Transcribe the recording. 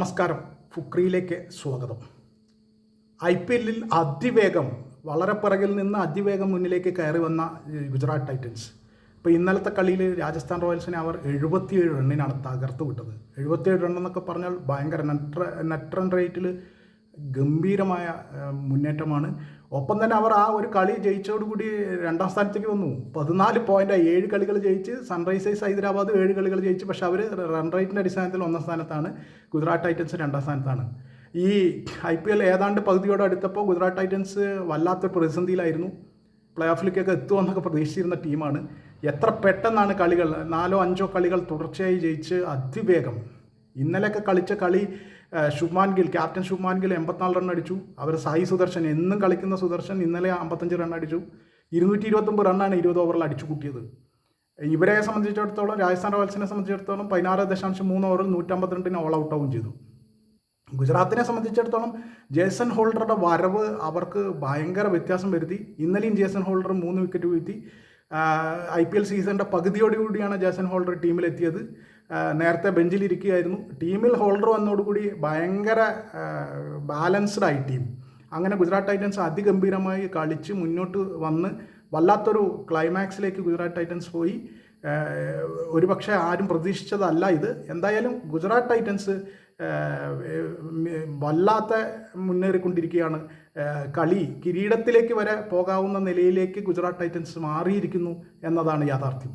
നമസ്കാരം. ഫുക്രിയിലേക്ക് സ്വാഗതം. IPL-ൽ അതിവേഗം വളരെ പിറകിൽ നിന്ന് അതിവേഗം മുന്നിലേക്ക് കയറി വന്ന ഗുജറാത്ത് ടൈറ്റൻസ് ഇപ്പോൾ ഇന്നലത്തെ കളിയിൽ രാജസ്ഥാൻ റോയൽസിനെ അവർ 77 റണ്ണിനാണ് തകർത്ത് വിട്ടത്. 77 റണ്ണെന്നൊക്കെ പറഞ്ഞാൽ ഭയങ്കര നെറ്റ് റൺ റേറ്റിൽ ഗംഭീരമായ മുന്നേറ്റമാണ്. ഒപ്പം തന്നെ അവർ ആ ഒരു കളി ജയിച്ചതോടുകൂടി രണ്ടാം സ്ഥാനത്തേക്ക് വന്നു. 14 പോയിൻ്റായി. 7 കളികൾ ജയിച്ച്. സൺറൈസേഴ്സ് ഹൈദരാബാദ് 7 കളികൾ ജയിച്ച്. പക്ഷേ അവർ റൺ റേറ്റിൻ്റെ അടിസ്ഥാനത്തിൽ 1ാം സ്ഥാനത്താണ്. ഗുജറാത്ത് ടൈറ്റൻസ് 2ാം സ്ഥാനത്താണ്. ഈ IPL ഏതാണ്ട് പകുതിയോടെ അടുത്തപ്പോൾ ഗുജറാത്ത് ടൈറ്റൻസ് വല്ലാത്തൊരു പ്രതിസന്ധിയിലായിരുന്നു. പ്ലേ ഓഫിലേക്കൊക്കെ എത്തുമെന്നൊക്കെ പ്രതീക്ഷിച്ചിരുന്ന ടീമാണ്. എത്ര പെട്ടെന്നാണ് കളികൾ 4-5 കളികൾ തുടർച്ചയായി ജയിച്ച് അതിവേഗം. ഇന്നലെയൊക്കെ കളിച്ച കളി ക്യാപ്റ്റൻ ശുഭ്മാൻ ഗിൽ 84 റൺ അടിച്ചു. അവർ സായി സുദർശൻ, എന്നും കളിക്കുന്ന സുദർശൻ ഇന്നലെ 55 റൺ അടിച്ചു. 229 റണ്ണാണ് 20 ഓവറിൽ അടിച്ചു കൂട്ടിയത്. ഇവരെ സംബന്ധിച്ചിടത്തോളം, രാജസ്ഥാൻ റോയൽസിനെ സംബന്ധിച്ചിടത്തോളം 16.3 ഓവറിൽ 152 ഓൾ ഔട്ട് ആവുകയും ചെയ്തു. ഗുജറാത്തിനെ സംബന്ധിച്ചിടത്തോളം ജേസൺ ഹോൾഡറുടെ വരവ് അവർക്ക് ഭയങ്കര വ്യത്യാസം വരുത്തി. ഇന്നലെയും ജേസൺ ഹോൾഡർ 3 വിക്കറ്റ് വീഴ്ത്തി. IPL സീസണിൻ്റെ പകുതിയോടുകൂടിയാണ് ജേസൺ ഹോൾഡർ ടീമിലെത്തിയത്. നേരത്തെ ബെഞ്ചിലിരിക്കുകയായിരുന്നു. ടീമിൽ ഹോൾഡർ വന്നതോടുകൂടി ഭയങ്കര ബാലൻസ്ഡായി ടീം. അങ്ങനെ ഗുജറാത്ത് ടൈറ്റൻസ് അതിഗംഭീരമായി കളിച്ച് മുന്നോട്ട് വന്ന് വല്ലാത്തൊരു ക്ലൈമാക്സിലേക്ക് ഗുജറാത്ത് ടൈറ്റൻസ് പോയി. ഒരുപക്ഷെ ആരും പ്രതീക്ഷിച്ചതല്ല ഇത്. എന്തായാലും ഗുജറാത്ത് ടൈറ്റൻസ് വല്ലാത്ത മുന്നേറിക്കൊണ്ടിരിക്കുകയാണ്. കിരീടത്തിലേക്ക് വരെ പോകാവുന്ന നിലയിലേക്ക് ഗുജറാത്ത് ടൈറ്റൻസ് മാറിയിരിക്കുന്നു എന്നതാണ് യാഥാർത്ഥ്യം.